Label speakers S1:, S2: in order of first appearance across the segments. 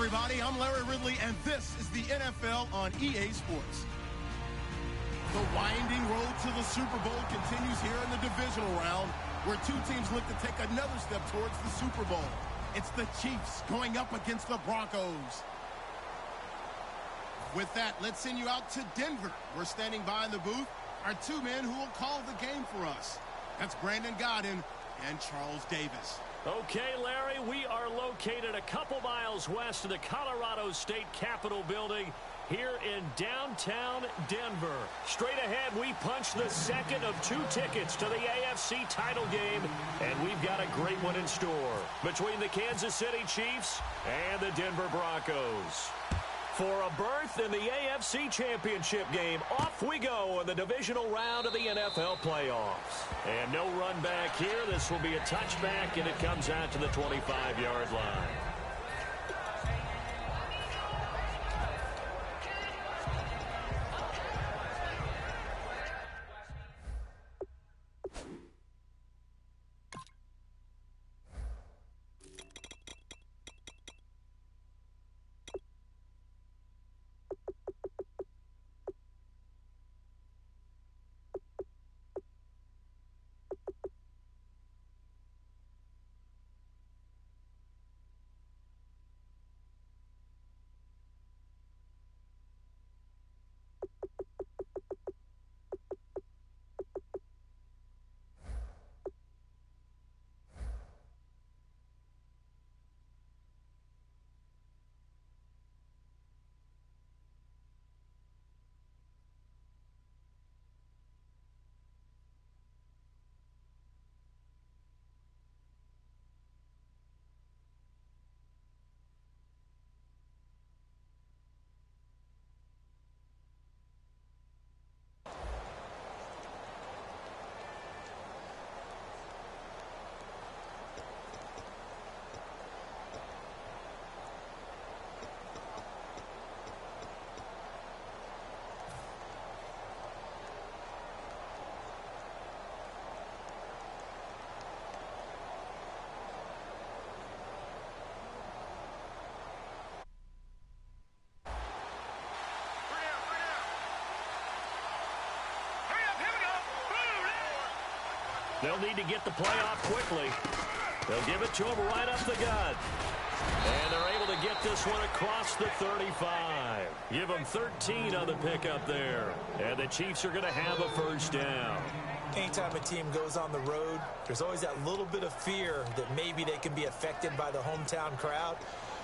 S1: everybody. I'm Larry Ridley, and this is the NFL on EA Sports. The winding road to the Super Bowl continues here in the divisional round, where two teams look to take another step towards the Super Bowl. It's the Chiefs going up against the Broncos. With that, let's send you out to Denver. We're standing by in the booth. Our two men who will call the game for us. That's Brandon Godden and Charles Davis.
S2: Okay, Larry, we are located a couple miles west of the Colorado State Capitol building here in downtown Denver. Straight ahead, we punch the second of two tickets to the AFC title game, and we've got a great one in store between the Kansas City Chiefs and the Denver Broncos. For a berth in the AFC Championship game, off we go in the divisional round of the NFL playoffs. And no run back here. This will be a touchback, and it comes out to the 25-yard line. They'll need to get the play off quickly. They'll give it to him right up the gut. And they're able to get this one across the 35. Give them 13 on the pickup there. And the Chiefs are going to have a first down.
S3: Anytime a team goes on the road, there's always that little bit of fear that maybe they can be affected by the hometown crowd.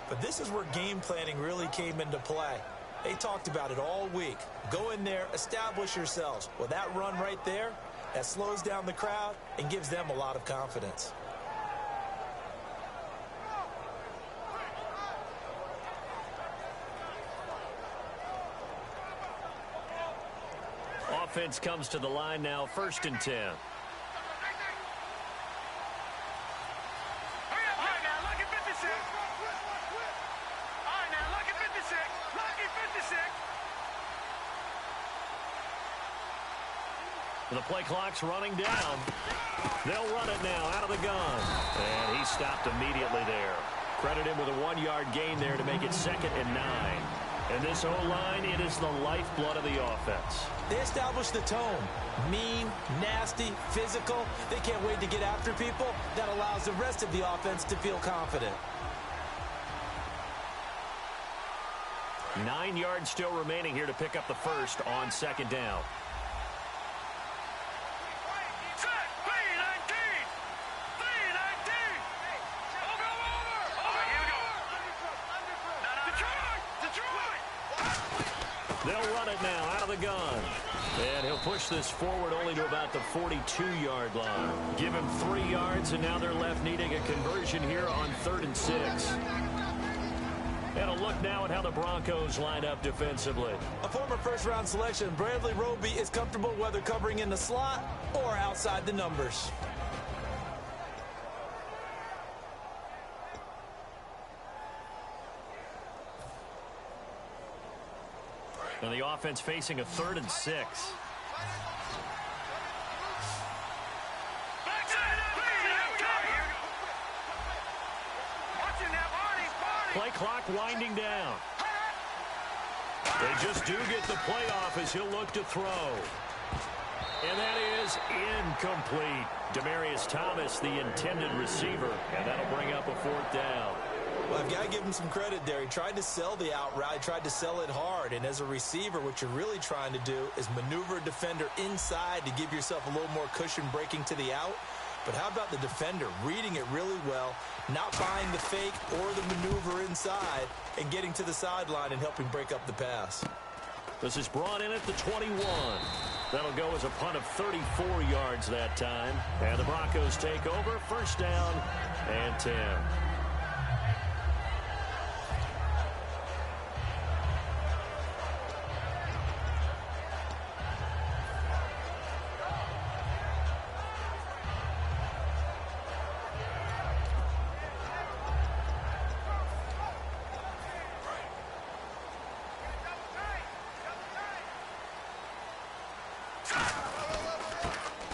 S3: But this is where game planning really came into play. They talked about it all week. Go in there, establish yourselves. Well, that run right there, that slows down the crowd and gives them a lot of confidence.
S2: Offense comes to the line now, 1st and 10. The play clock's running down. They'll run it now out of the gun. And he stopped immediately there. Credit him with a 1-yard gain there to make it 2nd and 9. And this O-line, it is the lifeblood of the offense.
S3: They establish the tone. Mean, nasty, physical. They can't wait to get after people. That allows the rest of the offense to feel confident.
S2: 9 yards still remaining here to pick up the first on 2nd down. They'll run it now out of the gun. And he'll push this forward only to about the 42-yard line. Give him 3 yards, and now they're left needing a conversion here on 3rd and 6. And a look now at how the Broncos line up defensively.
S3: A former first-round selection, Bradley Roby, is comfortable whether covering in the slot or outside the numbers.
S2: And the offense facing a 3rd and 6. Play clock winding down. They just do get the playoff as he'll look to throw. And that is incomplete. Demaryius Thomas, the intended receiver, and that'll bring up a 4th down.
S3: Well, I've got to give him some credit there. He tried to sell the out route, tried to sell it hard. And as a receiver, what you're really trying to do is maneuver a defender inside to give yourself a little more cushion breaking to the out. But how about the defender reading it really well, not buying the fake or the maneuver inside, and getting to the sideline and helping break up the pass?
S2: This is brought in at the 21. That'll go as a punt of 34 yards that time. And the Broncos take over, 1st down and 10.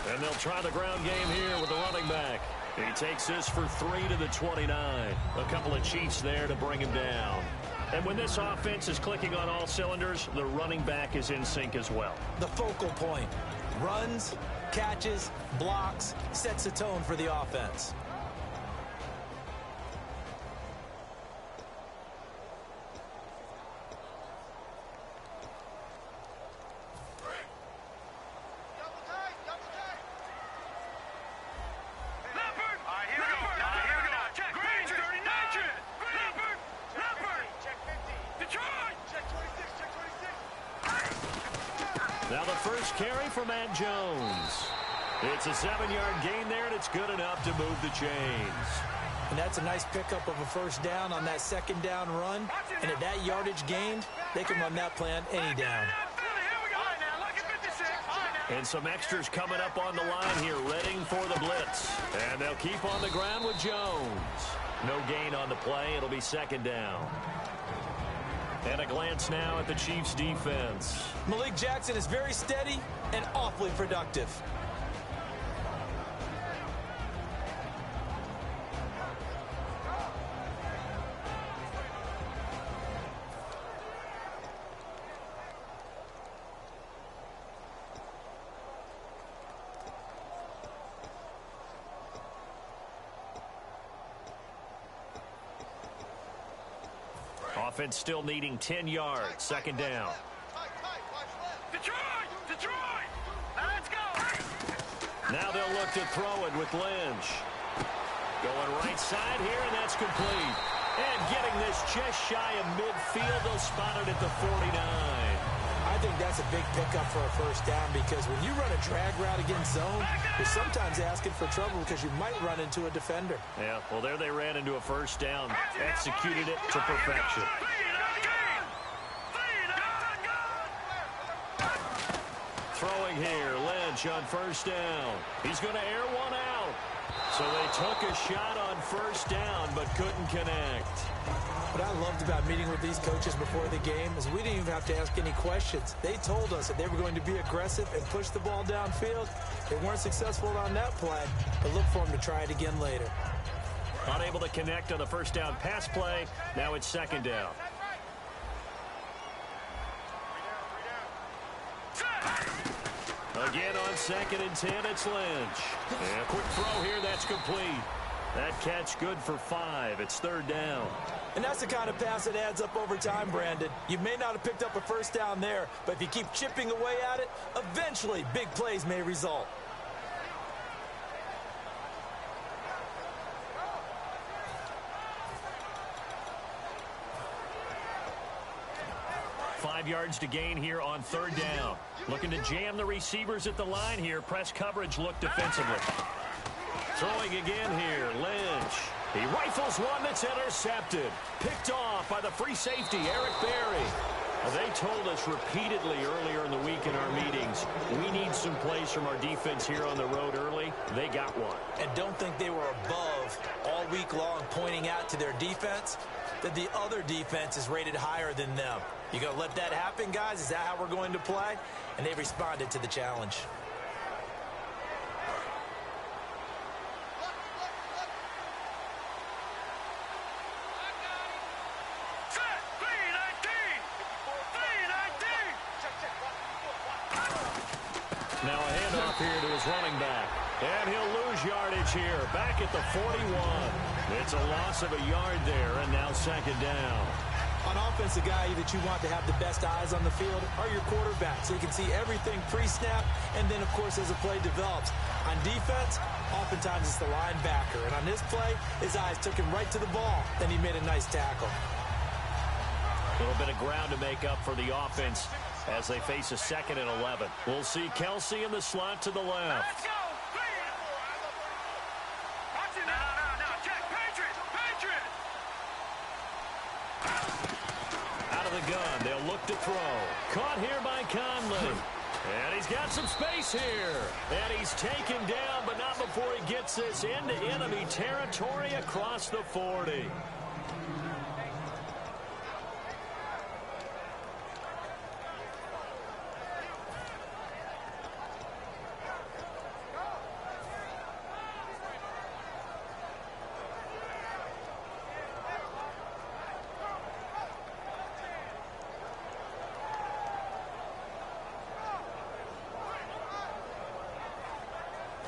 S2: And they'll try the ground game here with the running back. He takes this for 3 to the 29. A couple of Chiefs there to bring him down. And when this offense is clicking on all cylinders, the running back is in sync as well.
S3: The focal point. Runs, catches, blocks, sets the tone for the offense.
S2: Now the first carry for Matt Jones. It's a 7-yard gain there, and it's good enough to move the chains.
S3: And that's a nice pickup of a 1st down on that 2nd down run. And at that yardage gained, they can run that plan any down.
S2: And some extras coming up on the line here, readying for the blitz. And they'll keep on the ground with Jones. No gain on the play. It'll be 2nd down. And a glance now at the Chiefs' defense.
S3: Malik Jackson is very steady and awfully productive.
S2: Offense still needing 10 yards. 2nd down.
S4: Detroit! Let's go!
S2: Now they'll look to throw it with Lynch. Going right side here, and that's complete. And getting this just shy of midfield, they'll spot it at the 49.
S3: I think that's a big pickup for a 1st down because when you run a drag route against zone, you're sometimes asking for trouble because you might run into a defender.
S2: Yeah, well, there they ran into a 1st down. Executed it to perfection. Throwing here, Lynch on 1st down. He's going to air one out. So they took a shot on 1st down, but couldn't connect.
S3: What I loved about meeting with these coaches before the game is we didn't even have to ask any questions. They told us that they were going to be aggressive and push the ball downfield. They weren't successful on that play, but look for them to try it again later.
S2: Unable to connect on the 1st down pass play. Now it's 2nd down. Again on 2nd and 10, it's Lynch. And a quick throw here, that's complete. That catch good for 5. It's 3rd down.
S3: And that's the kind of pass that adds up over time, Brandon. You may not have picked up a 1st down there, but if you keep chipping away at it, eventually big plays may result.
S2: Five yards to gain here on 3rd down. Looking to jam the receivers at the line here. Press coverage look defensively. Throwing again here, Lynch. He rifles one that's intercepted. Picked off by the free safety, Eric Berry. They told us repeatedly earlier in the week in our meetings, we need some plays from our defense here on the road early. They got one.
S3: And don't think they were above all week long pointing out to their defense that the other defense is rated higher than them. You going to let that happen, guys? Is that how we're going to play? And they responded to the challenge.
S2: Now a handoff here to his running back. And he'll lose yardage here. Back at the 41. It's a loss of a yard there, and now second down.
S3: On offense, the guy that you want to have the best eyes on the field are your quarterbacks, so you can see everything pre-snap, and then, of course, as the play develops. On defense, oftentimes it's the linebacker. And on this play, his eyes took him right to the ball. Then he made a nice tackle.
S2: A little bit of ground to make up for the offense as they face a 2nd and 11. We'll see Kelsey in the slot to the left.
S4: Let's go. Watch it now. No. Check. Patriot.
S2: Out of the gun. They'll look to throw. Caught here by Conley. And he's got some space here. And he's taken down, but not before he gets this into enemy territory across the 40.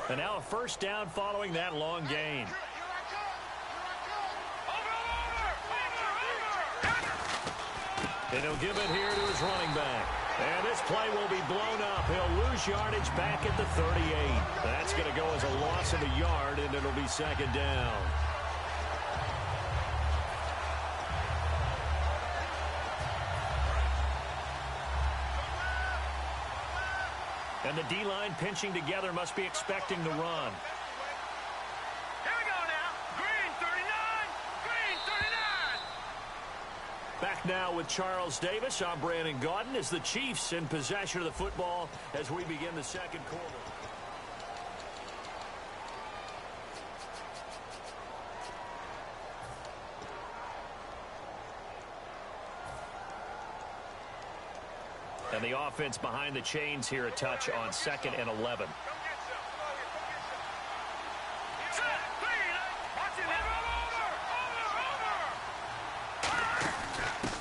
S2: And now a first down following that long gain. And he'll give it here to his running back. And this play will be blown up. He'll lose yardage back at the 38. That's going to go as a loss of a yard, and it'll be second down. And the D-line pinching together must be expecting the run.
S4: Here we go now. Green 39.
S2: Back now with Charles Davis. I'm Brandon Gaudin as the Chiefs in possession of the football as we begin the second quarter. And the offense behind the chains here a touch on 2nd and 11.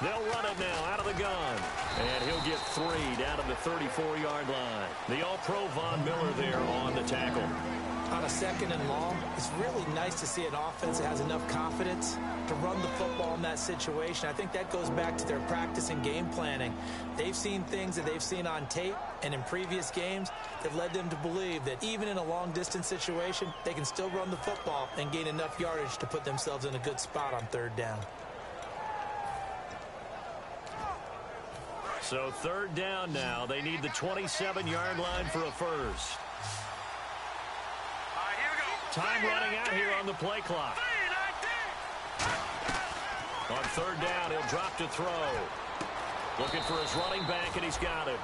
S2: They'll run it now out of the gun. And he'll get 3 down to the 34-yard line. The All-Pro Von Miller there on the tackle.
S3: On a 2nd and long, it's really nice to see an offense that has enough confidence to run the football in that situation. I think that goes back to their practice and game planning. They've seen things that they've seen on tape and in previous games that led them to believe that even in a long-distance situation, they can still run the football and gain enough yardage to put themselves in a good spot on 3rd down.
S2: So 3rd down now. They need the 27-yard line for a first. Time running out here on the play clock. On 3rd down, he'll drop to throw. Looking for his running back, and he's got him.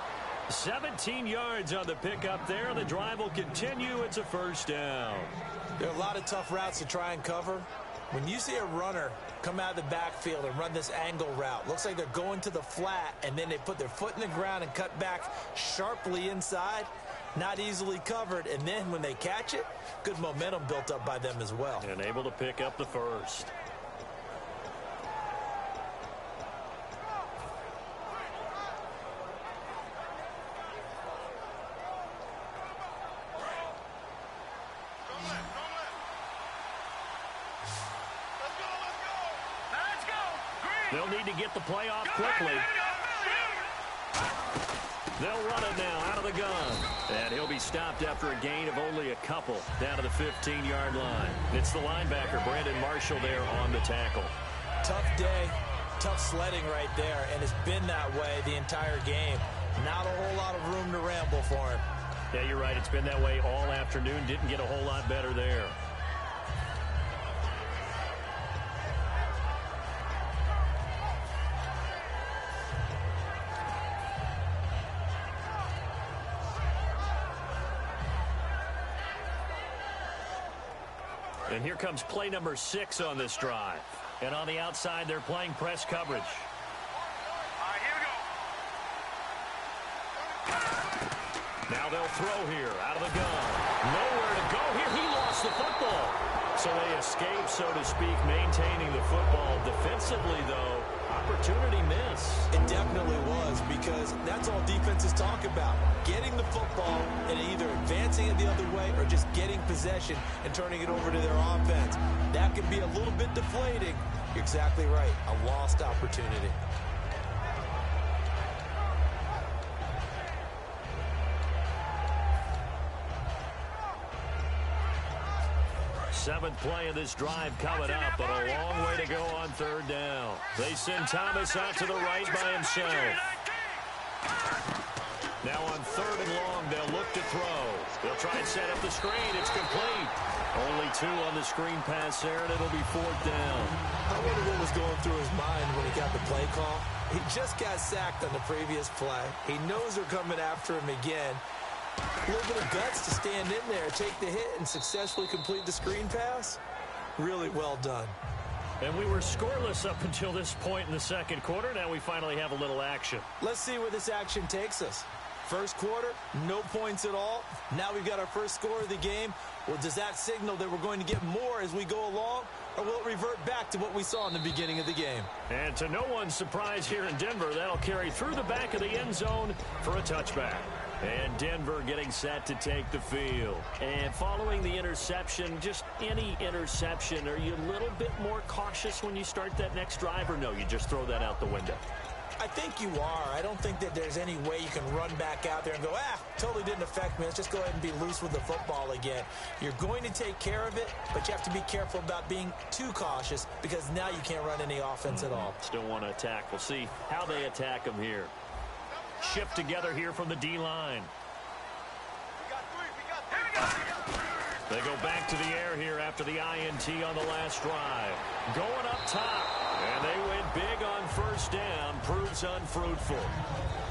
S2: 17 yards on the pickup there. The drive will continue. It's a first down.
S3: There are a lot of tough routes to try and cover. When you see a runner come out of the backfield and run this angle route, looks like they're going to the flat, and then they put their foot in the ground and cut back sharply inside. Not easily covered, and then when they catch it, good momentum built up by them as well.
S2: And able to pick up the first. They'll need to get the play off quickly. They'll run it now out of the gun. And he'll be stopped after a gain of only a couple down to the 15-yard line. It's the linebacker, Brandon Marshall, there on the tackle.
S3: Tough day, tough sledding right there, and it's been that way the entire game. Not a whole lot of room to ramble for him.
S2: Yeah, you're right. It's been that way all afternoon. Didn't get a whole lot better there. And here comes play number 6 on this drive. And on the outside, they're playing press coverage.
S4: All right, here we go.
S2: Now they'll throw here out of the gun. Nowhere to go here. He lost the football. So they escape, so to speak, maintaining the football. Defensively, though, opportunity miss.
S3: It definitely was, because That's all defenses talk about. Getting the football and either advancing it the other way or just getting possession and turning it over to their offense. That can be a little bit deflating. You're exactly right. A lost opportunity.
S2: Seventh play of this drive coming up, but a long way to go on third down. They send Thomas out to the right by himself. Now on third and long, they'll look to throw. They'll try and set up the screen. It's complete. Only 2 on the screen pass there, and it'll be fourth down.
S3: I wonder what was going through his mind when he got the play call. He just got sacked on the previous play. He knows they're coming after him again. A little bit of guts to stand in there, take the hit, and successfully complete the screen pass. Really well done.
S2: And we were scoreless up until this point in the second quarter. Now we finally have a little action.
S3: Let's see where this action takes us. First quarter, no points at all. Now we've got our first score of the game. Well, does that signal that we're going to get more as we go along? Or will it revert back to what we saw in the beginning of the game?
S2: And to no one's surprise here in Denver, that'll carry through the back of the end zone for a touchback. And Denver getting set to take the field. And following the interception, just any interception, are you a little bit more cautious when you start that next drive, or no, you just throw that out the window?
S3: I think you are. I don't think that there's any way you can run back out there and go, totally didn't affect me. Let's just go ahead and be loose with the football again. You're going to take care of it, but you have to be careful about being too cautious because now you can't run any offense at all.
S2: Still want to attack. We'll see how they attack them here. Shift together here from the D-line. They go back to the air here after the INT on the last drive. Going up top, and they went big on first down. Proves unfruitful.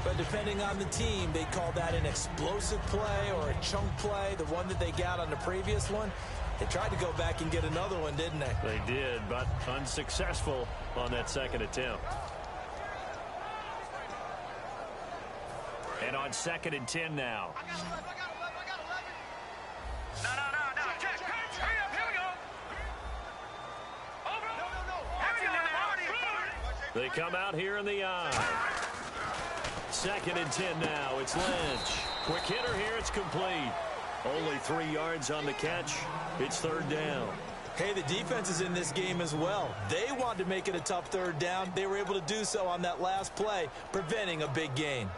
S3: But depending on the team, they call that an explosive play or a chunk play, the one that they got on the previous one. They tried to go back and get another one, didn't they?
S2: They did, but unsuccessful on that second attempt. And on 2nd and 10 now.
S4: I got 11. No. Check. Hurry up. Here we go. Over. No.
S2: They come out here in the eye. 2nd and 10 now. It's Lynch. Quick hitter here. It's complete. Only 3 yards on the catch. It's third down.
S3: Hey, the defense is in this game as well. They wanted to make it a tough third down. They were able to do so on that last play, preventing a big gain.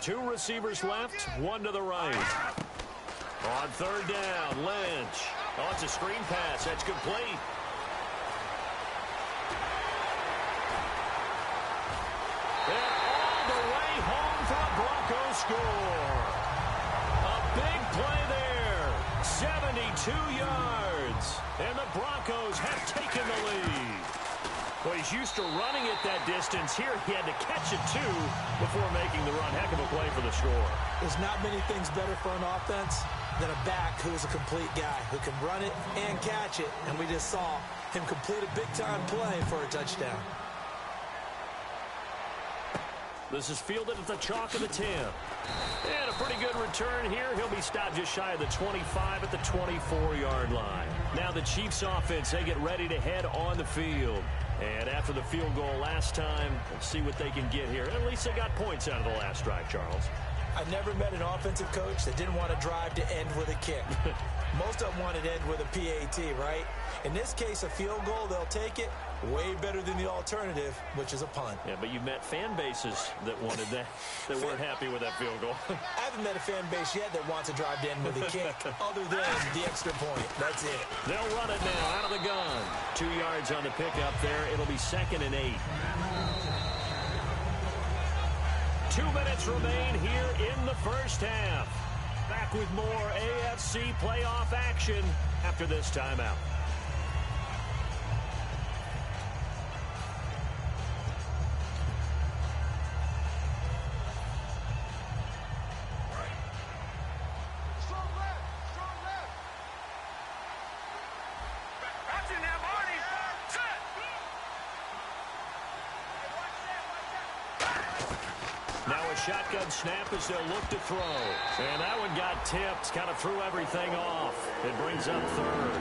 S2: Two receivers left, one to the right. On third down, Lynch. Oh, it's a screen pass. That's complete. And all the way home for a Broncos score. A big play there. 72 yards. And the Broncos have taken the lead. Well, he's used to running it that distance. Here he had to catch it, too, before making the run. Heck of a play for the score.
S3: There's not many things better for an offense than a back who is a complete guy who can run it and catch it. And we just saw him complete a big-time play for a touchdown.
S2: This is fielded at the chalk of the 10. And a pretty good return here. He'll be stopped just shy of the 25 at the 24-yard line. Now the Chiefs offense, they get ready to head on the field. And after the field goal last time, let's see what they can get here. At least they got points out of the last drive, Charles.
S3: I've never met an offensive coach that didn't want to drive to end with a kick. Most of them wanted to end with a PAT, right? In this case, a field goal, they'll take it. Way better than the alternative, which is a punt.
S2: Yeah, but you met fan bases that wanted that, that weren't happy with that field goal.
S3: I haven't met a fan base yet that wants to drive to end with a kick, other than the extra point. That's it.
S2: They'll run it now out of the gun. 2 yards on the pickup there. It'll be 2nd and 8. 2 minutes remain here in the first half. Back with more AFC playoff action after this timeout. shotgun snap as they'll look to throw. And that one got tipped, kind of threw everything off. It brings up third.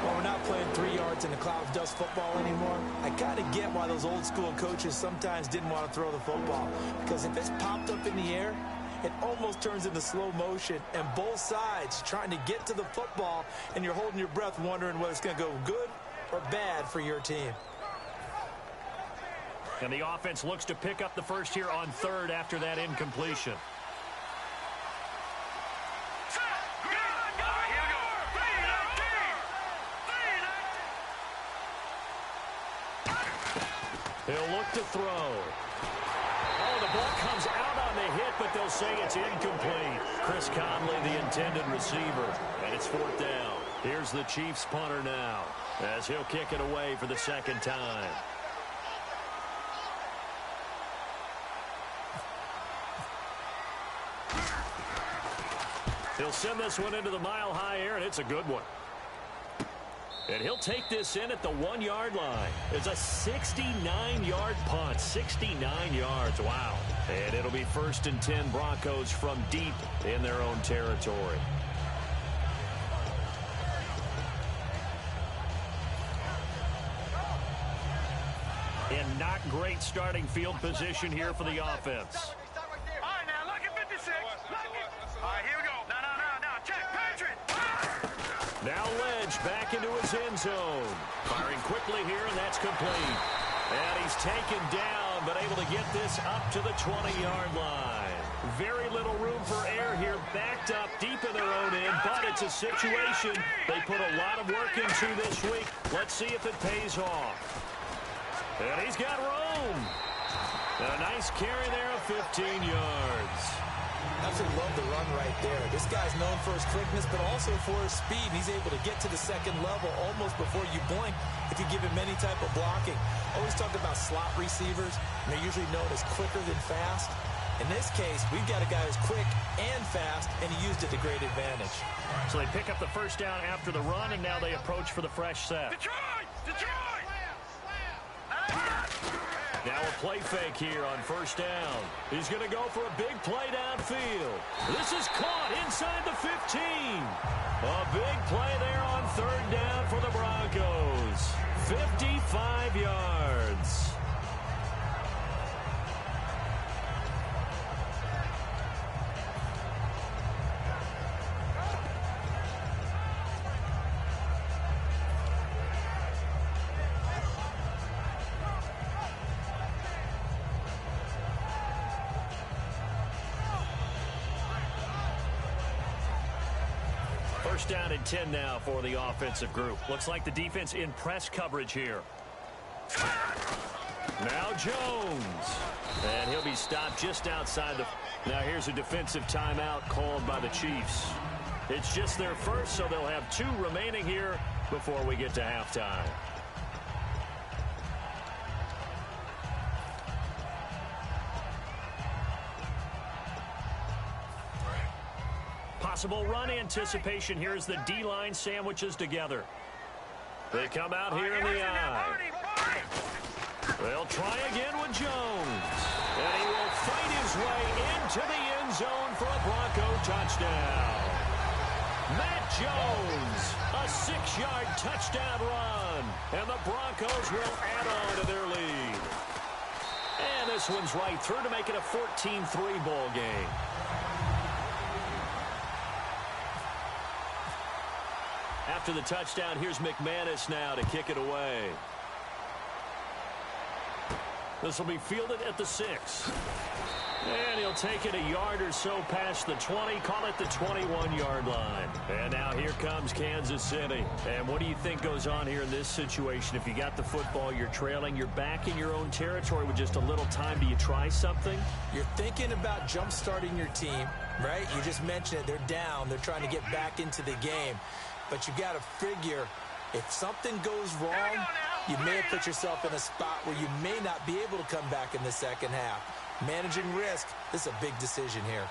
S3: Well, we're not playing 3 yards in the cloud of dust football anymore. I kind of get why those old school coaches sometimes didn't want to throw the football. Because if it's popped up in the air, it almost turns into slow motion, and both sides trying to get to the football, and you're holding your breath wondering whether it's going to go good or bad for your team.
S2: And the offense looks to pick up the first here on third after that incompletion. He'll look to throw. Oh, the ball comes out on the hit, but they'll say it's incomplete. Chris Conley, the intended receiver, and it's fourth down. Here's the Chiefs punter now, as he'll kick it away for the second time. He'll send this one into the mile-high air, and it's a good one. And he'll take this in at the 1-yard line. It's a 69-yard punt. 69 yards. Wow. And it'll be 1st and 10 Broncos from deep in their own territory. And not great starting field position here for the offense.
S4: All right, now look at 56. All right, here we go. No. Check. Patrick.
S2: Now Ledge back into his end zone. Firing quickly here, and that's complete. And he's taken down, but able to get this up to the 20-yard line. Very little room for error here, backed up deep in their own end, but it's a situation they put a lot of work into this week. Let's see if it pays off. And he's got room. A nice carry there of 15 yards.
S3: Absolutely love the run right there. This guy's known for his quickness, but also for his speed. He's able to get to the second level almost before you blink if you give him any type of blocking. Always talk about slot receivers, and they're usually known as quicker than fast. In this case, we've got a guy who's quick and fast, and he used it to great advantage.
S2: So they pick up the first down after the run, and now they approach for the fresh set.
S4: Detroit!
S2: Now a play fake here on first down. He's going to go for a big play downfield. This is caught inside the 15. A big play there on third down for the Broncos. 55 yards. First down and 10 now for the offensive group. Looks like the defense in press coverage here. Now Jones. And he'll be stopped just outside the... Now here's a defensive timeout called by the Chiefs. It's just their first, so they'll have 2 remaining here before we get to halftime. Possible run anticipation here as the D-line sandwiches together. They come out here in the eye. They'll try again with Jones. And he will fight his way into the end zone for a Bronco touchdown. Matt Jones, a 6-yard touchdown run. And the Broncos will add on to their lead. And this one's right through to make it a 14-3 ball game. After the touchdown, here's McManus now to kick it away. This will be fielded at the 6. And he'll take it a yard or so past the 20, call it the 21-yard line. And now here comes Kansas City. And what do you think goes on here in this situation? If you got the football, you're trailing, you're back in your own territory with just a little time. Do you try something?
S3: You're thinking about jump-starting your team, right? You just mentioned it. They're down. They're trying to get back into the game. But you got to figure, if something goes wrong, you may have put yourself in a spot where you may not be able to come back in the second half. Managing risk, this is a big decision here.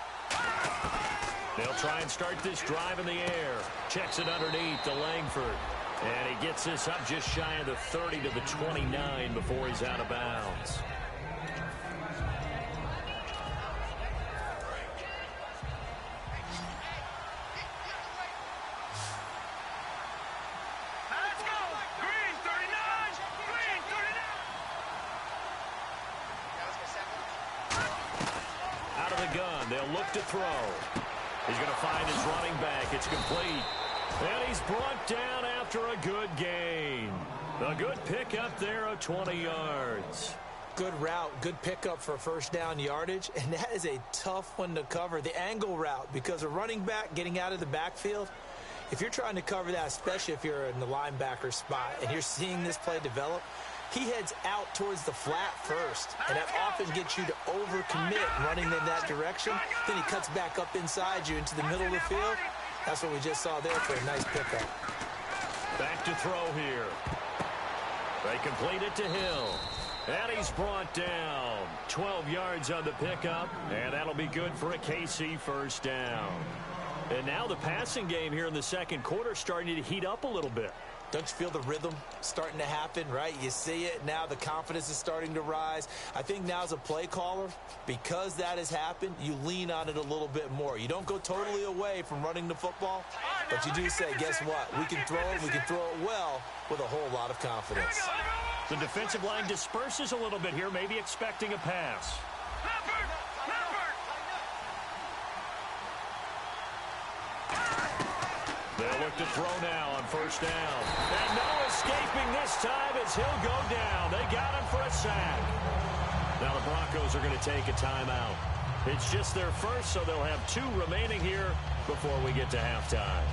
S2: They'll try and start this drive in the air. Checks it underneath to Langford. And he gets this up just shy of the 30 to the 29 before he's out of bounds. They'll look to throw. He's going to find his running back. It's complete. And he's brought down after a good gain. A good pickup there of 20 yards.
S3: Good route, good pickup for first down yardage, and that is a tough one to cover, the angle route, because a running back getting out of the backfield, if you're trying to cover that, especially if you're in the linebacker spot and you're seeing this play develop, he heads out towards the flat first, and that often gets you to overcommit running in that direction. Then he cuts back up inside you into the middle of the field. That's what we just saw there for a nice pickup.
S2: Back to throw here. They complete it to Hill. And he's brought down 12 yards on the pickup, and that'll be good for a KC first down. And now the passing game here in the second quarter starting to heat up a little bit.
S3: Don't you feel the rhythm starting to happen, right? You see it now, the confidence is starting to rise. I think now as a play caller, because that has happened, you lean on it a little bit more. You don't go totally away from running the football, but you do say, guess what? We can throw it well with a whole lot of confidence.
S2: The defensive line disperses a little bit here, maybe expecting a pass. They'll look to throw now on first down. And no escaping this time as he'll go down. They got him for a sack. Now the Broncos are going to take a timeout. It's just their first, so they'll have 2 remaining here before we get to halftime.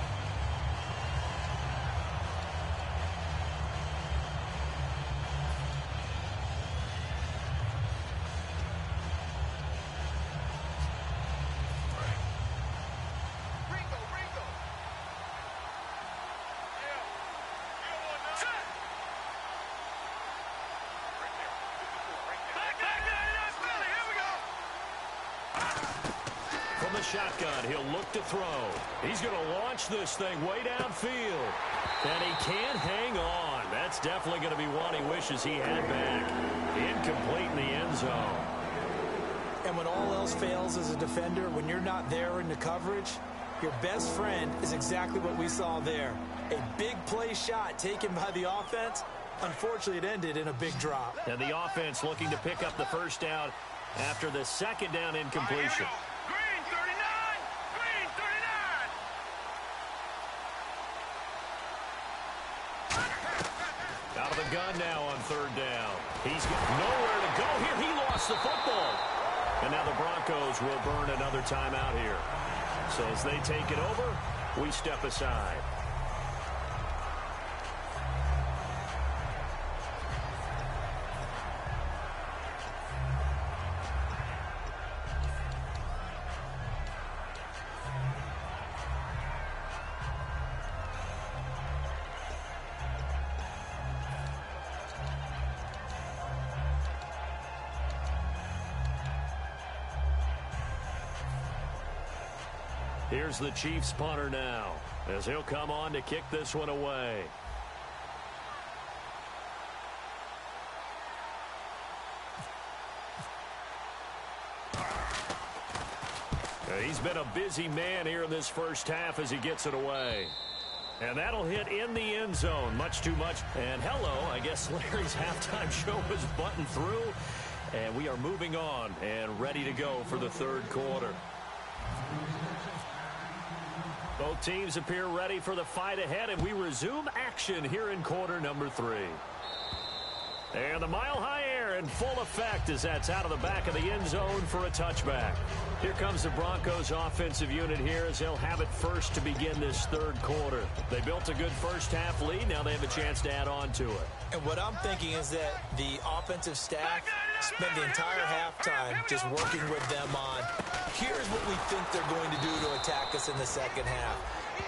S2: Shotgun, he'll look to throw. He's going to launch this thing way downfield. And he can't hang on. That's definitely going to be one he wishes he had back. Incomplete in the end zone.
S3: And when all else fails as a defender, when you're not there in the coverage, your best friend is exactly what we saw there. A big play shot taken by the offense. Unfortunately, it ended in a big drop.
S2: And the offense looking to pick up the first down after the second down incompletion. Out of the gun now on third down. He's got nowhere to go here. He lost the football. And now the Broncos will burn another timeout here. So as they take it over, we step aside. Here's the Chiefs punter now, as he'll come on to kick this one away. He's been a busy man here in this first half as he gets it away. And that'll hit in the end zone. Much too much. And hello, I guess Larry's halftime show was buttoned through. And we are moving on and ready to go for the third quarter. Both teams appear ready for the fight ahead, and we resume action here in quarter number 3. And the mile-high air in full effect as that's out of the back of the end zone for a touchback. Here comes the Broncos offensive unit here as they'll have it first to begin this third quarter. They built a good first-half lead. Now they have a chance to add on to it.
S3: And what I'm thinking is that the offensive staff spent the entire halftime just working with them on, here's what we think they're going to do to attack us in the second half.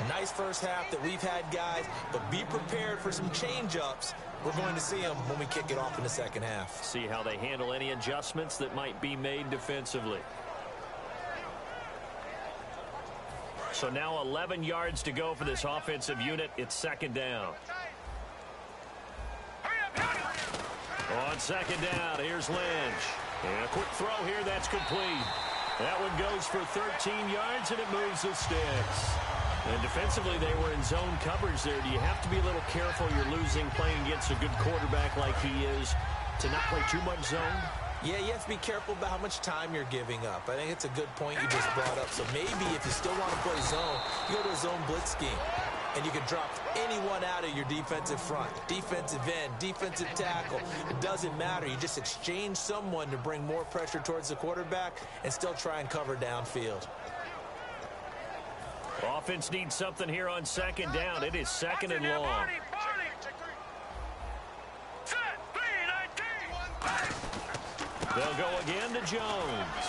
S3: Nice first half that we've had, guys, but be prepared for some change-ups. We're going to see them when we kick it off in the second half.
S2: See how they handle any adjustments that might be made defensively. So now 11 yards to go for this offensive unit. It's second down. On second down, here's Lynch. And a quick throw here, that's complete. That one goes for 13 yards, and it moves the sticks. And defensively, they were in zone coverage there. Do you have to be a little careful? You're losing playing against a good quarterback like he is to not play too much zone?
S3: Yeah, you have to be careful about how much time you're giving up. I think it's a good point you just brought up. So maybe if you still want to play zone, you go to a zone blitz scheme. And you can drop anyone out of your defensive front. Defensive end, defensive tackle. It doesn't matter. You just exchange someone to bring more pressure towards the quarterback and still try and cover downfield.
S2: Offense needs something here on second down. It is second and long. They'll go again to Jones.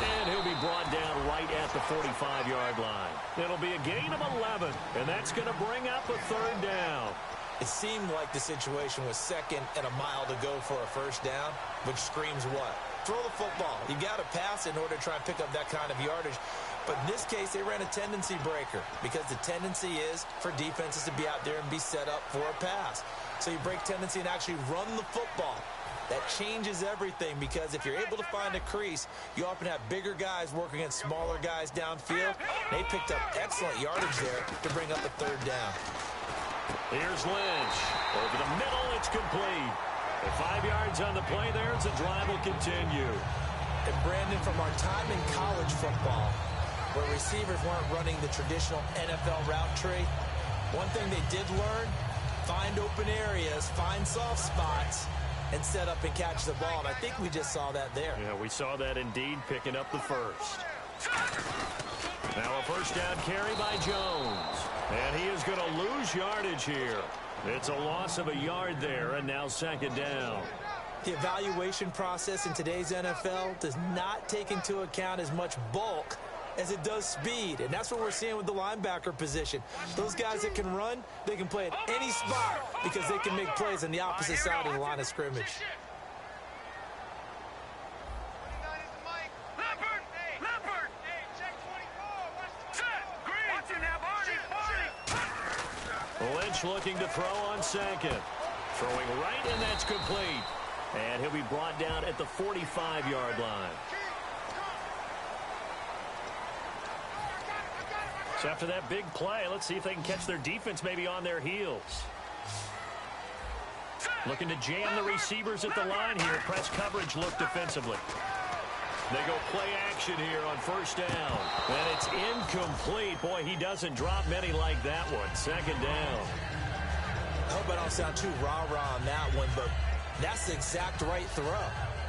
S2: And he'll be brought down right at the 45-yard line. It'll be a gain of 11, and that's going to bring up a third down.
S3: It seemed like the situation was second and a mile to go for a first down, which screams what? Throw the football. You got to pass in order to try and pick up that kind of yardage. But in this case, they ran a tendency breaker because the tendency is for defenses to be out there and be set up for a pass. So you break tendency and actually run the football. That changes everything because if you're able to find a crease, you often have bigger guys working against smaller guys downfield. They picked up excellent yardage there to bring up a third down.
S2: Here's Lynch. Over the middle, it's complete. At 5 yards on the play there, the drive will continue.
S3: And Brandon, from our time in college football, where receivers weren't running the traditional NFL route tree, one thing they did learn, find open areas, find soft spots, and set up and catch the ball. And I think we just saw that there.
S2: Yeah, we saw that indeed, picking up the first. Now a first down carry by Jones. And he is going to lose yardage here. It's a loss of a yard there, and now second down.
S3: The evaluation process in today's NFL does not take into account as much bulk as it does speed, and that's what we're seeing with the linebacker position. Those guys that can run, they can play at any spot because they can make plays on the opposite side of the line of scrimmage.
S2: Lynch looking to throw on second. Throwing right, and that's complete. And he'll be brought down at the 45-yard line. So after that big play, let's see if they can catch their defense maybe on their heels. Looking to jam the receivers at the line here. Press coverage look defensively. They go play action here on first down. And it's incomplete. Boy, he doesn't drop many like that one. Second down.
S3: I hope I don't sound too rah-rah on that one, but that's the exact right throw.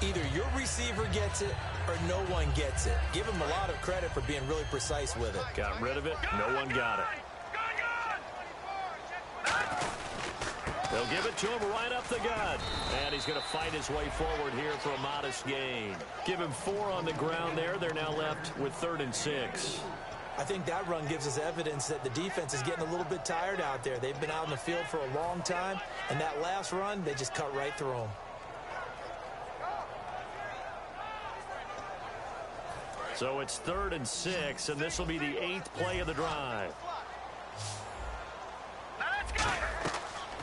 S3: Either your receiver gets it or no one gets it. Give him a lot of credit for being really precise with it.
S2: Got rid of it. No one got it. They'll give it to him right up the gut. And he's going to fight his way forward here for a modest gain. Give him 4 on the ground there. They're now left with 3rd and 6.
S3: I think that run gives us evidence that the defense is getting a little bit tired out there. They've been out in the field for a long time, and that last run, they just cut right through them.
S2: So it's 3rd and 6, and this will be the 8th play of the drive.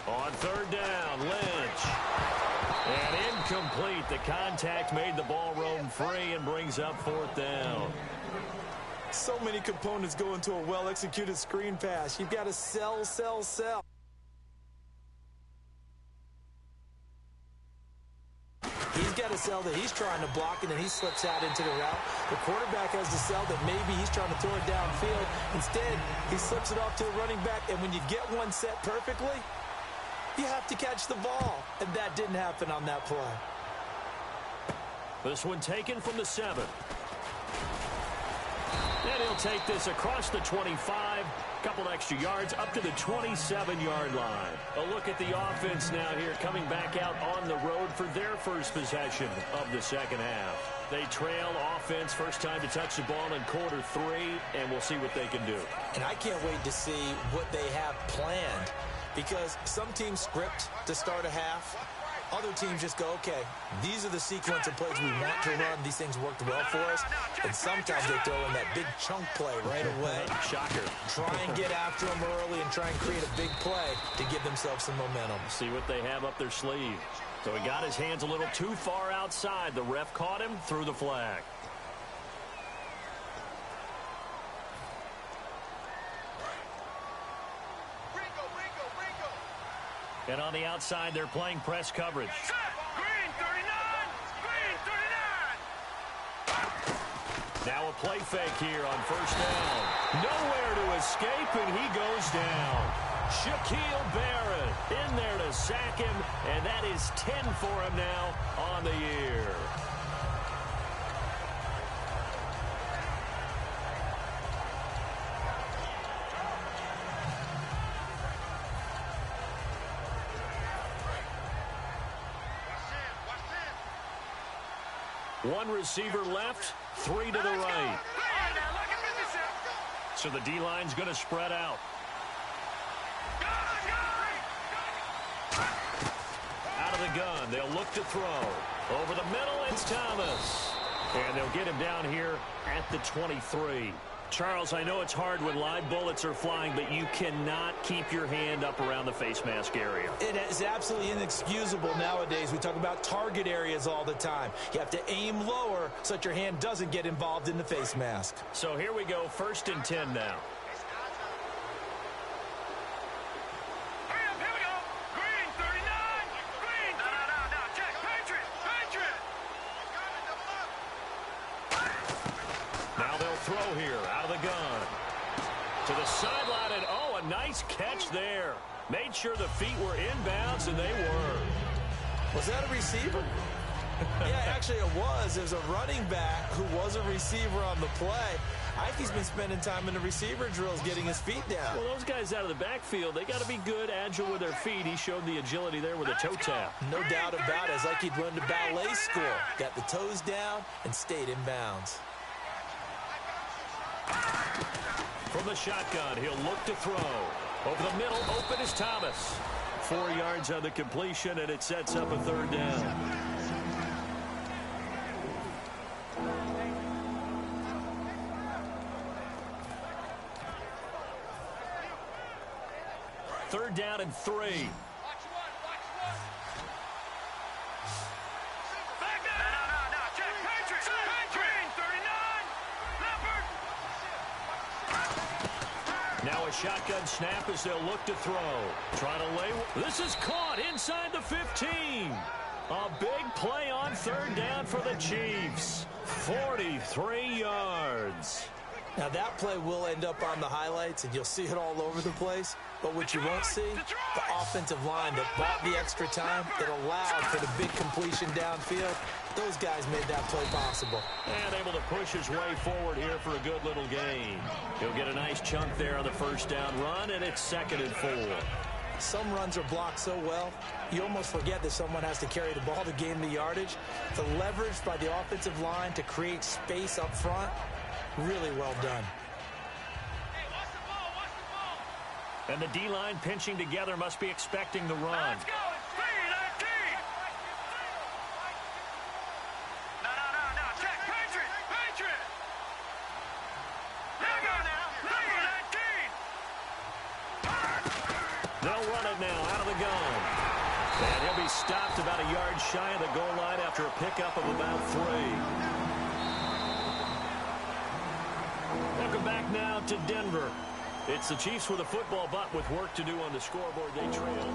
S2: On 3rd down, Lynch. And incomplete. The contact made the ball roam free and brings up 4th down.
S3: So many components go into a well-executed screen pass. You've got to sell, sell, sell. He's got to sell that he's trying to block it and he slips out into the route. The quarterback has to sell that maybe he's trying to throw it downfield. Instead, he slips it off to the running back, and when you get one set perfectly, you have to catch the ball. And that didn't happen on that play.
S2: This one taken from the 7. And he'll take this across the 25. Couple extra yards up to the 27-yard line. A look at the offense now here coming back out on the road for their first possession of the second half. They trail offense first time to touch the ball in quarter 3, and we'll see what they can do.
S3: And I can't wait to see what they have planned, because some teams script to start a half. Other teams just go, okay, these are the sequence of plays we want to run. These things worked well for us. And sometimes they throw in that big chunk play right away.
S2: Shocker.
S3: Try and get after them early and try and create a big play to give themselves some momentum.
S2: See what they have up their sleeve. So he got his hands a little too far outside. The ref caught him, threw the flag. And on the outside, they're playing press coverage.
S4: Green, 39! Green!
S2: Now a play fake here on first down. Nowhere to escape, and he goes down. Shaquille Barrett in there to sack him, and that is 10 for him now on the year. One receiver left, 3 to the right. So the D-line's going to spread out. Out of the gun, they'll look to throw. Over the middle, it's Thomas. And they'll get him down here at the 23. Charles, I know it's hard when live bullets are flying, but you cannot keep your hand up around the face mask area.
S3: It is absolutely inexcusable nowadays. We talk about target areas all the time. You have to aim lower so that your hand doesn't get involved in the face mask.
S2: So here we go, 1st and 10 now. Throw here out of the gun to the sideline, and oh, a nice catch there. Made sure the feet were inbounds, and they were.
S3: Was that a receiver? Yeah, actually it was. There's a running back who was a receiver on the play. I think he's been spending time in the receiver drills getting his feet down.
S2: Well, those guys out of the backfield, they got to be good, agile with their feet. He showed the agility there with a toe tap.
S3: No doubt about it. It's like he'd run to ballet school. Got the toes down and stayed in bounds.
S2: From the shotgun, he'll look to throw. Over the middle, open is Thomas. 4 yards on the completion, and it sets up a 3rd down. Third down and 3. Now a shotgun snap as they'll look to throw. Trying to lay. This is caught inside the 15. A big play on 3rd down for the Chiefs. 43 yards.
S3: Now that play will end up on the highlights, and you'll see it all over the place. But what you won't see, the offensive line that bought the extra time, that allowed for the big completion downfield. Those guys made that play possible.
S2: And able to push his way forward here for a good little gain. He'll get a nice chunk there on the 1st down run, and it's 2nd and 4.
S3: Some runs are blocked so well, you almost forget that someone has to carry the ball to gain the yardage. The leverage by the offensive line to create space up front, really well done.
S2: And the D-line pinching together must be expecting the run.
S4: Let's go. It's 3-19. No. Check. Patriot. There we go now. 3-19.
S2: They'll run it now out of the gun. And he'll be stopped about a yard shy of the goal line after a pickup of about 3. Welcome back now to Denver. It's the Chiefs with a football, but with work to do on the scoreboard. They trail.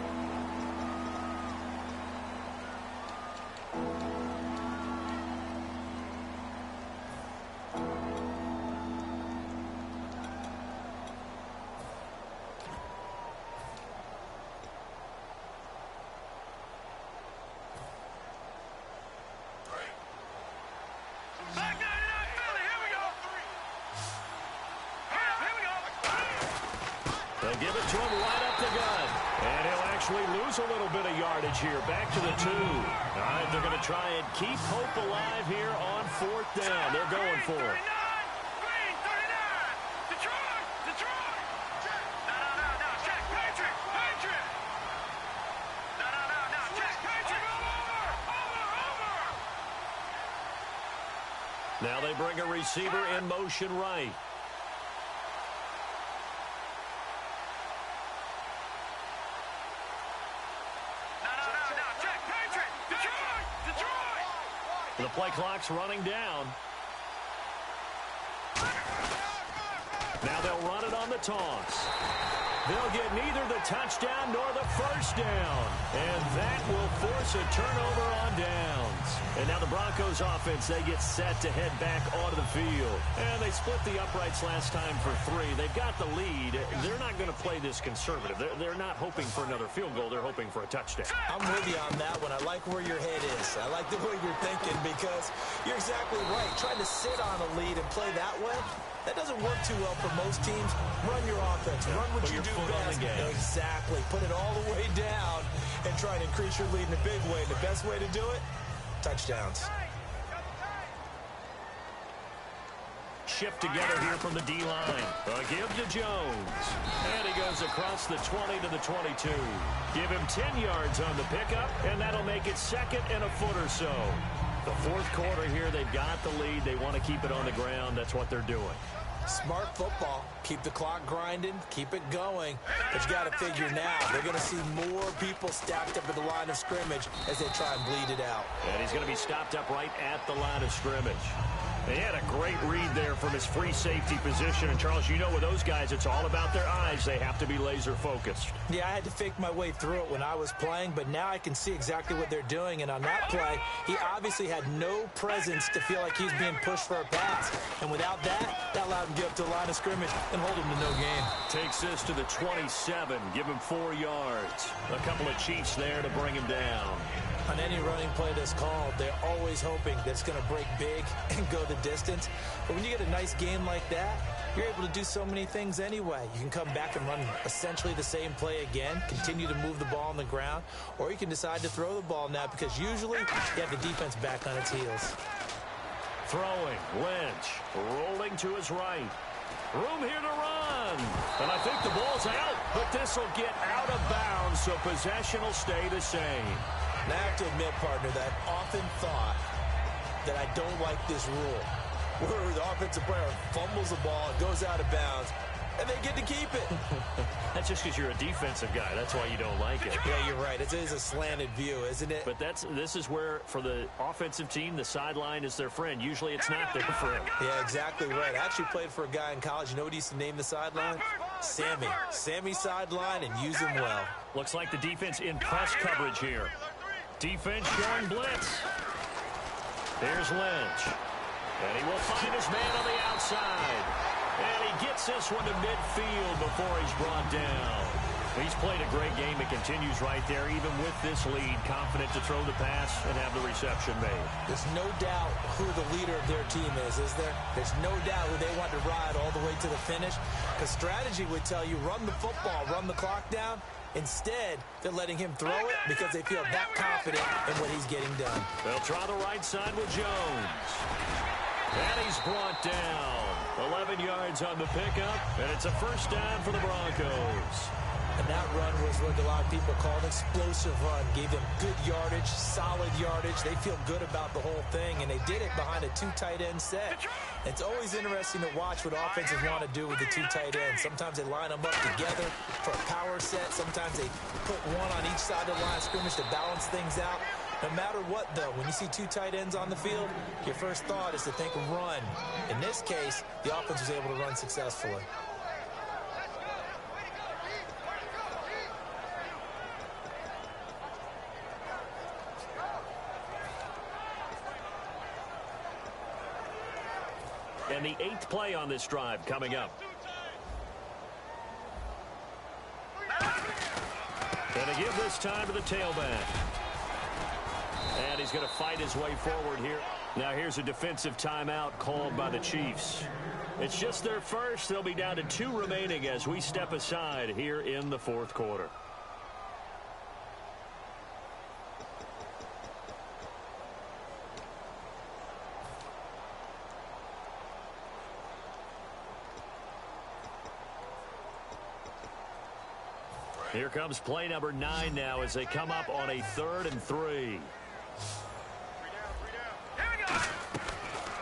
S2: They'll give it to him right up the gut. And he'll actually lose a little bit of yardage here. Back to the 2. All right, they're going to try and keep hope alive here on 4th down. They're going for it. Now they bring a receiver in motion right. The play clock's running down. Now they'll run it on the toss. They'll get neither the touchdown nor the first down. And that will force a turnover on downs. And now the Broncos offense, they get set to head back onto the field. And they split the uprights last time for 3. They've got the lead. They're not going to play this conservative. They're not hoping for another field goal. They're hoping for a touchdown.
S3: I'm with you on that one. I like where your head is. I like the way you're thinking because you're exactly right. Trying to sit on a lead and play that way, that doesn't work too well for most teams. Run your offense. Run what you do best. Exactly. Put it all the way down and try and increase your lead in a big way. The best way to do it, touchdowns.
S2: Shift together here from the D-line. A give to Jones. And he goes across the 20 to the 22. Give him 10 yards on the pickup, and that'll make it 2nd and a foot or so. The fourth quarter here, they've got the lead. They want to keep it on the ground. That's what they're doing.
S3: Smart football. Keep the clock grinding. Keep it going. But you got to figure now, they're going to see more people stacked up at the line of scrimmage as they try and bleed it out.
S2: And he's going to be stopped up right at the line of scrimmage. They had a great read there from his free safety position. And, Charles, you know with those guys, it's all about their eyes. They have to be laser-focused.
S3: Yeah, I had to fake my way through it when I was playing, but now I can see exactly what they're doing. And on that play, he obviously had no presence to feel like he was being pushed for a pass. And without that, that allowed him to get up to the line of scrimmage and hold him to no gain.
S2: Takes this to the 27. Give him 4 yards. A couple of Chiefs there to bring him down.
S3: On any running play that's called, they're always hoping that it's going to break big and go the distance. But when you get a nice game like that, you're able to do so many things anyway. You can come back and run essentially the same play again, continue to move the ball on the ground, or you can decide to throw the ball now because usually you have the defense back on its heels.
S2: Throwing, Lynch, rolling to his right. Room here to run. And I think the ball's out, but this will get out of bounds, so possession will stay the same.
S3: And I have to admit, partner, that I've often thought that I don't like this rule, where the offensive player fumbles the ball, it goes out of bounds, and they get to keep it.
S2: That's just because you're a defensive guy. That's why you don't like it.
S3: Yeah, you're right. It is a slanted view, isn't it?
S2: But this is where, for the offensive team, the sideline is their friend. Usually it's not their friend.
S3: Yeah, exactly right. I actually played for a guy in college. You know what he used to name the sideline? Sammy. Sammy sideline, and use him well.
S2: Looks like the defense in press coverage here. Defense showing blitz. There's Lynch. And he will find his man on the outside. And he gets this one to midfield before he's brought down. He's played a great game. It continues right there, even with this lead. Confident to throw the pass and have the reception made.
S3: There's no doubt who the leader of their team is there? There's no doubt who they want to ride all the way to the finish. Because strategy would tell you, run the football, run the clock down. Instead, they're letting him throw it because they feel that confident in what he's getting done.
S2: They'll try the right side with Jones. And he's brought down. 11 yards on the pickup, and it's a first down for the Broncos.
S3: And that run was what a lot of people call an explosive run. Gave them good yardage, solid yardage. They feel good about the whole thing, and they did it behind a 2 tight end set. It's always interesting to watch what offenses want to do with the 2 tight ends. Sometimes they line them up together for a power set. Sometimes they put one on each side of the line of scrimmage to balance things out. No matter what, though, when you see 2 tight ends on the field, your first thought is to think run. In this case, the offense was able to run successfully.
S2: And the 8th play on this drive coming up. Going to give this time to the tailback. And he's going to fight his way forward here. Now here's a defensive timeout called by the Chiefs. It's just their first. They'll be down to 2 remaining as we step aside here in the fourth quarter. Here comes play number 9 now as they come up on a 3rd and 3.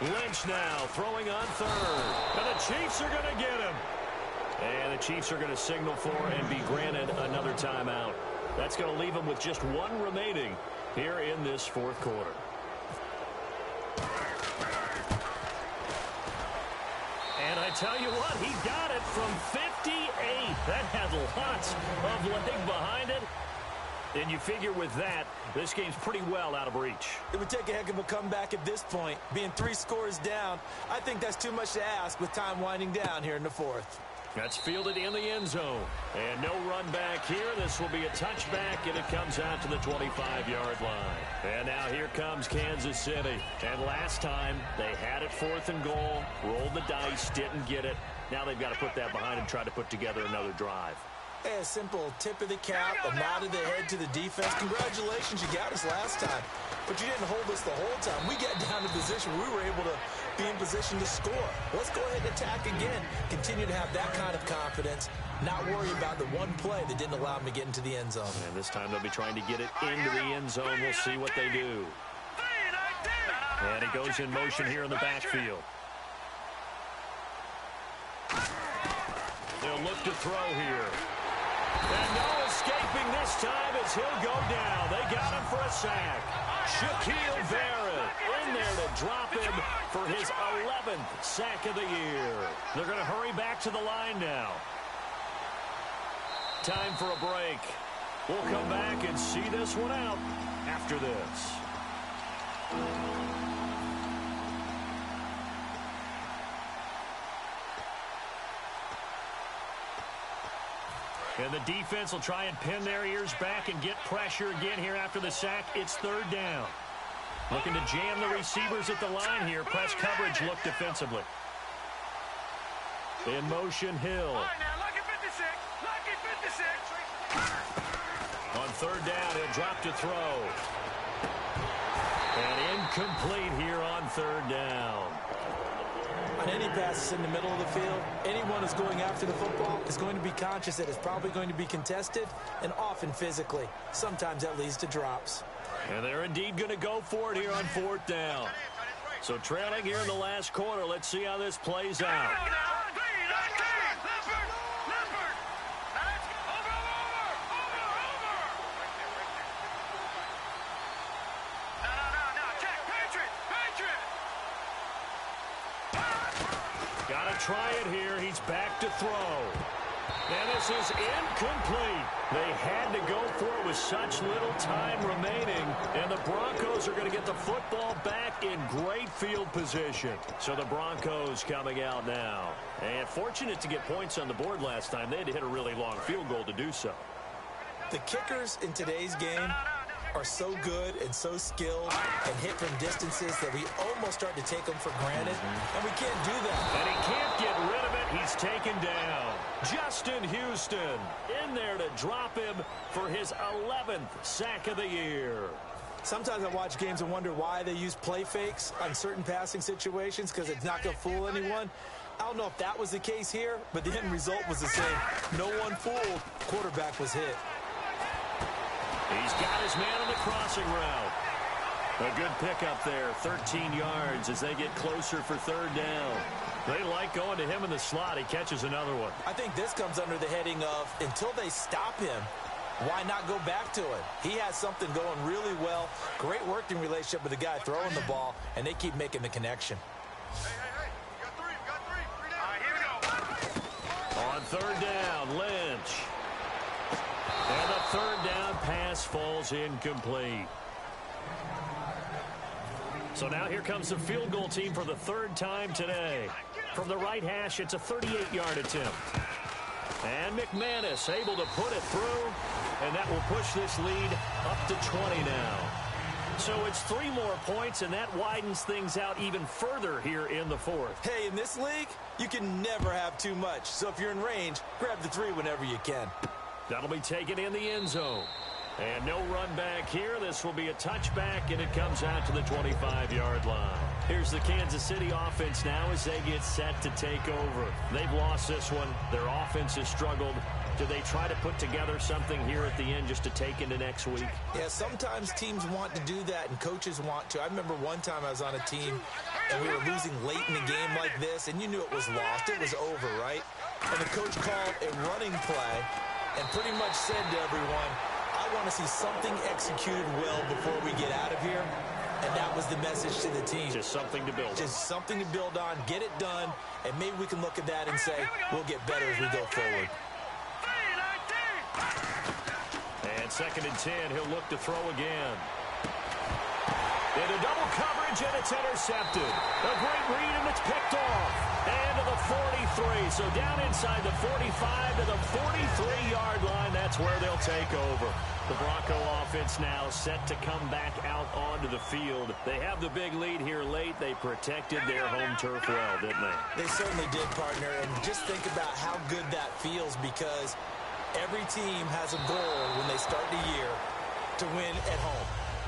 S2: Lynch now throwing on 3rd. And the Chiefs are going to get him. And the Chiefs are going to signal for and be granted another timeout. That's going to leave them with just 1 remaining here in this fourth quarter. And I tell you what, he got it from 58 That had lots of leg behind it. And you figure with that, this game's pretty well out of reach.
S3: It would take a heck of a comeback at this point. Being 3 scores down, I think that's too much to ask with time winding down here in the fourth.
S2: That's fielded in the end zone. And no run back here. This will be a touchback, and it comes out to the 25-yard line. And now here comes Kansas City. And last time, they had it 4th and goal, rolled the dice, didn't get it. Now they've got to put that behind and try to put together another drive.
S3: Hey, a simple tip of the cap, a nod of the head to the defense. Congratulations, you got us last time. But you didn't hold us the whole time. We got down to position. We were able to be in position to score. Let's go ahead and attack again. Continue to have that kind of confidence. Not worry about the one play that didn't allow them to get into the end zone.
S2: And this time they'll be trying to get it into the end zone. We'll see what they do. And he goes in motion here in the backfield. They'll look to throw here. And no escaping this time as he'll go down. They got him for a sack. Shaquille Barrett in there to drop him for his 11th sack of the year. They're going to hurry back to the line now. Time for a break. We'll come back and see this one out after this. And the defense will try and pin their ears back and get pressure again here after the sack. It's 3rd down. Looking to jam the receivers at the line here. Press coverage look defensively. In motion, Hill. On 3rd down, he'll drop to throw. And incomplete here on 3rd down.
S3: On any passes in the middle of the field, anyone who's going after the football is going to be conscious that it's probably going to be contested and often physically. Sometimes that leads to drops.
S2: And they're indeed going to go for it here on 4th down. So trailing here in the last quarter. Let's see how this plays out. Got to try it here. He's back to throw. And this is incomplete. They had to go for it with such little time remaining. And the Broncos are going to get the football back in great field position. So the Broncos coming out now. And fortunate to get points on the board last time. They had to hit a really long field goal to do so.
S3: The kickers in today's game are so good and so skilled and hit from distances that we almost start to take them for granted, and we can't do that.
S2: And he can't get rid of it. He's taken down. Justin Houston in there to drop him for his 11th sack of the year.
S3: Sometimes I watch games and wonder why they use play fakes on certain passing situations because it's not going to fool anyone. I don't know if that was the case here, but the end result was the same. No one fooled. Quarterback was hit.
S2: He's got his man on the crossing route. A good pickup there, 13 yards as they get closer for 3rd down. They like going to him in the slot. He catches another one.
S3: I think this comes under the heading of until they stop him, why not go back to it? He has something going really well. Great working relationship with the guy throwing the ball, and they keep making the connection.
S4: Hey, you got three. All right, here we go.
S2: On 3rd down, Lynch. And the 3rd down pass falls incomplete. So now here comes the field goal team for the 3rd time today. From the right hash, it's a 38-yard attempt. And McManus able to put it through, and that will push this lead up to 20 now. So it's 3 more points, and that widens things out even further here in the 4th.
S3: Hey, in this league, you can never have too much. So if you're in range, grab the 3 whenever you can.
S2: That'll be taken in the end zone. And no run back here. This will be a touchback, and it comes out to the 25-yard line. Here's the Kansas City offense now as they get set to take over. They've lost this one. Their offense has struggled. Do they try to put together something here at the end just to take into next week?
S3: Yeah, sometimes teams want to do that, and coaches want to. I remember one time I was on a team, and we were losing late in a game like this, and you knew it was lost. It was over, right? And the coach called a running play and pretty much said to everyone, I want to see something executed well before we get out of here. And that was the message to the team.
S2: Just something to build on.
S3: Just something to build on, get it done, and maybe we can look at that and say, we'll get better as we go forward.
S2: 2nd and 10. He'll look to throw again. Into double coverage, and it's intercepted. A great read, and it's picked off. And to the 43. So down inside the 45 to the 43-yard line. That's where they'll take over. The Bronco offense now set to come back out onto the field. They have the big lead here late. They protected their home turf well, didn't they?
S3: They certainly did, partner. And just think about how good that feels, because every team has a goal when they start the year to win at home.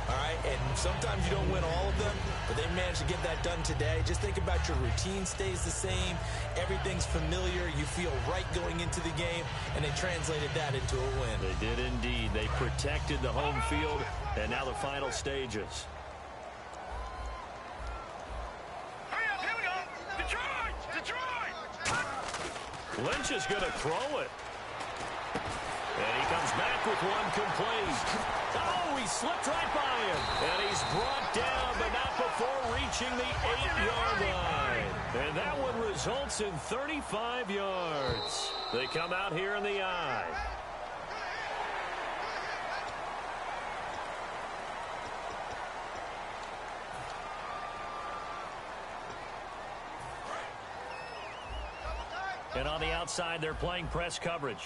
S3: All right, and sometimes you don't win all of them, but they managed to get that done today. Just think about your routine stays the same. Everything's familiar. You feel right going into the game, and they translated that into a win.
S2: They did indeed. They protected the home field, and now the final stages.
S4: Hurry up, here we go. Detroit! Detroit!
S2: Lynch is going to throw it. And he comes back with one complete. Oh, he slipped right by him. And he's brought down, but not before reaching the 8-yard line. And that one results in 35 yards. They come out here in the I. And on the outside, they're playing press coverage.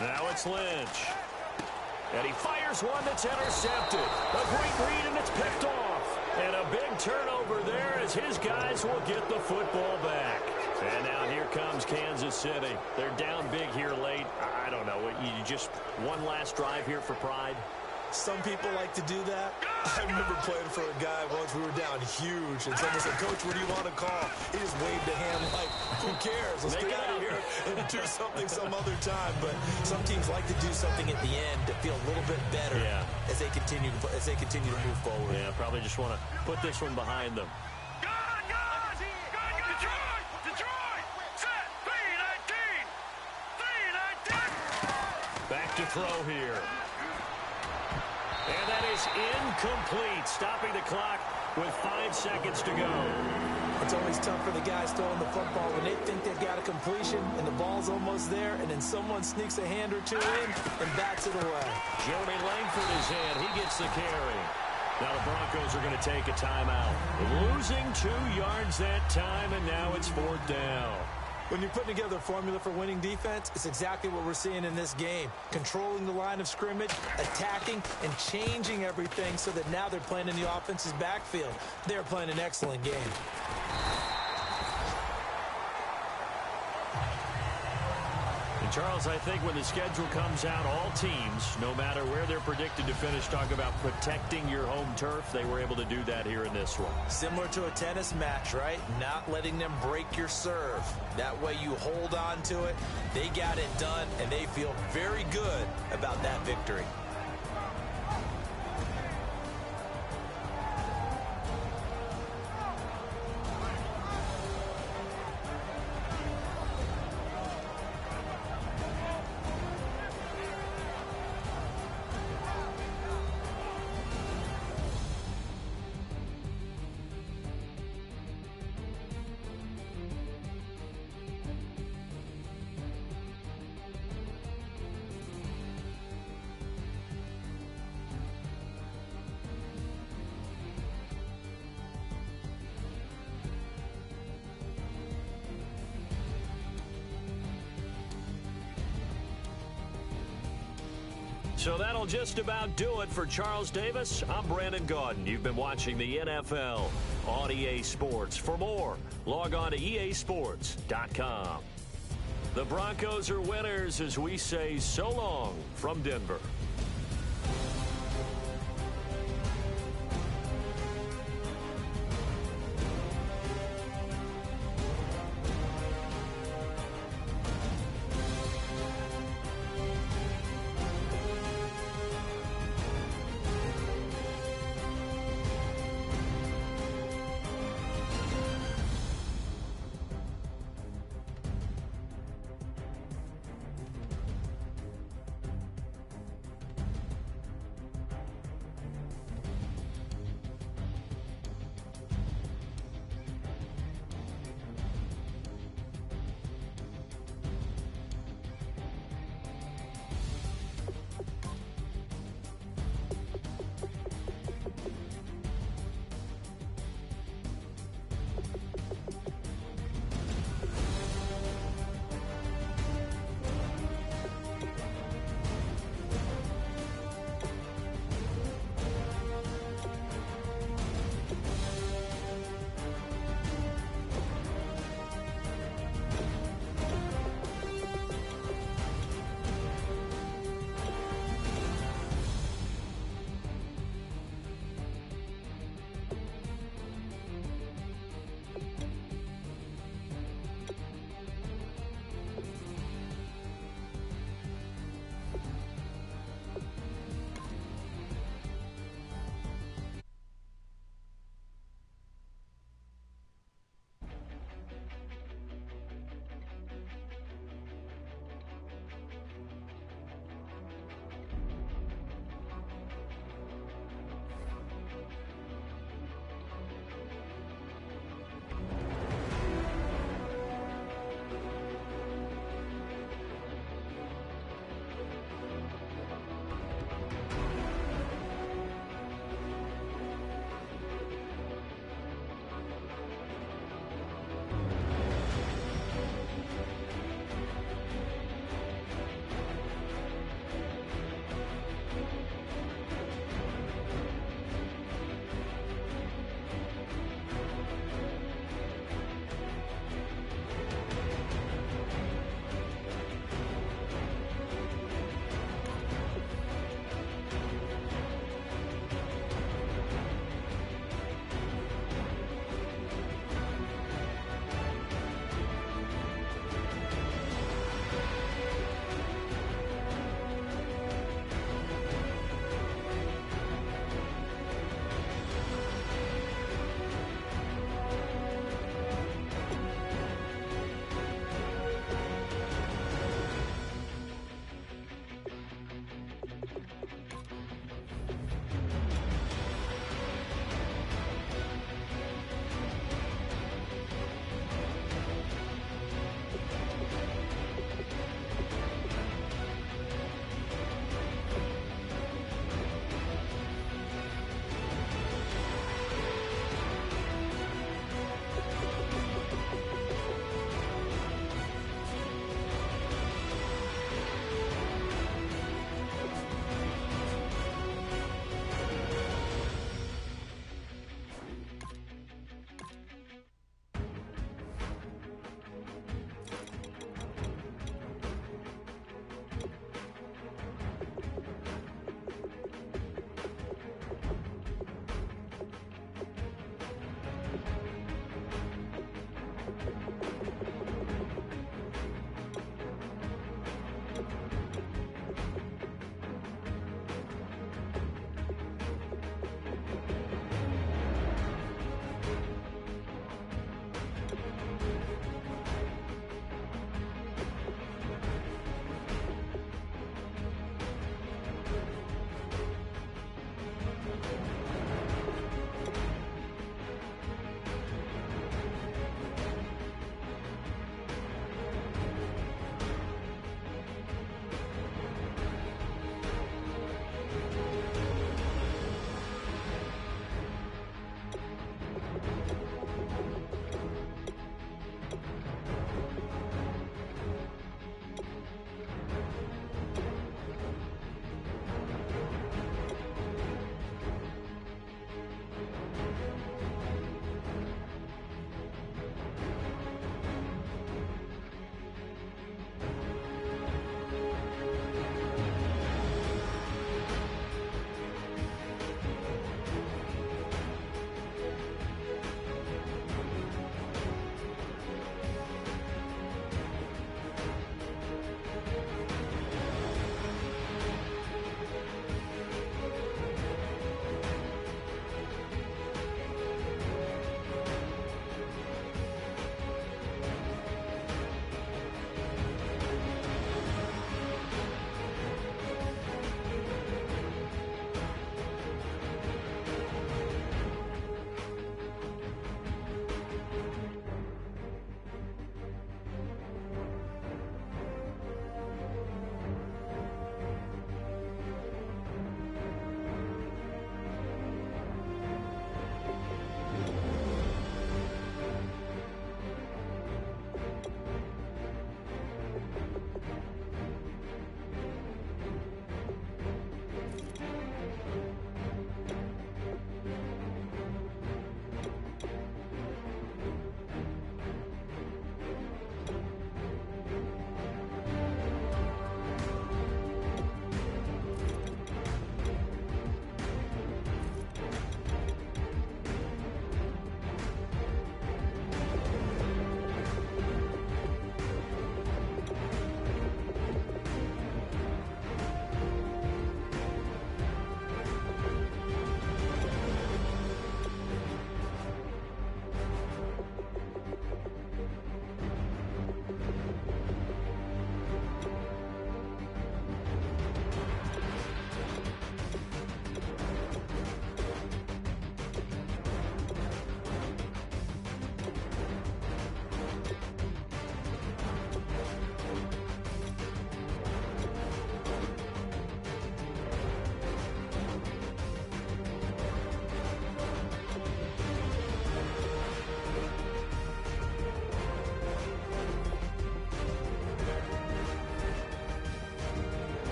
S2: Now it's Lynch. And he fires one that's intercepted. A great read, and it's picked off. And a big turnover there as his guys will get the football back. And now here comes Kansas City. They're down big here late. I don't know. You just one last drive here for pride?
S3: Some people like to do that. I remember playing for a guy once. We were down huge, and someone said, "Coach, what do you want to call?" He just waved a hand like, "Who cares? Let's get out of here and do something some other time." But some teams like to do something at the end to feel a little bit better as they continue to move forward.
S2: Yeah, probably just want to put this one behind them.
S4: Detroit! Set! 3-19! 3-19!
S2: Back to throw here. And that is incomplete, stopping the clock with 5 seconds to go.
S3: It's always tough for the guys throwing the football when they think they've got a completion and the ball's almost there, and then someone sneaks a hand or two in and bats it away.
S2: Jeremy Langford is in. He gets the carry. Now the Broncos are going to take a timeout. Losing 2 yards that time, and now it's 4th down.
S3: When you're putting together a formula for winning defense, it's exactly what we're seeing in this game. Controlling the line of scrimmage, attacking, and changing everything so that now they're playing in the offense's backfield. They're playing an excellent game.
S2: And Charles, I think when the schedule comes out, all teams, no matter where they're predicted to finish, talk about protecting your home turf. They were able to do that here in this one.
S3: Similar to a tennis match, right? Not letting them break your serve. That way you hold on to it. They got it done, and they feel very good about that victory.
S2: So that'll just about do it for Charles Davis. I'm Brandon Gaudin. You've been watching the NFL on EA Sports. For more, log on to easports.com. The Broncos are winners as we say so long from Denver.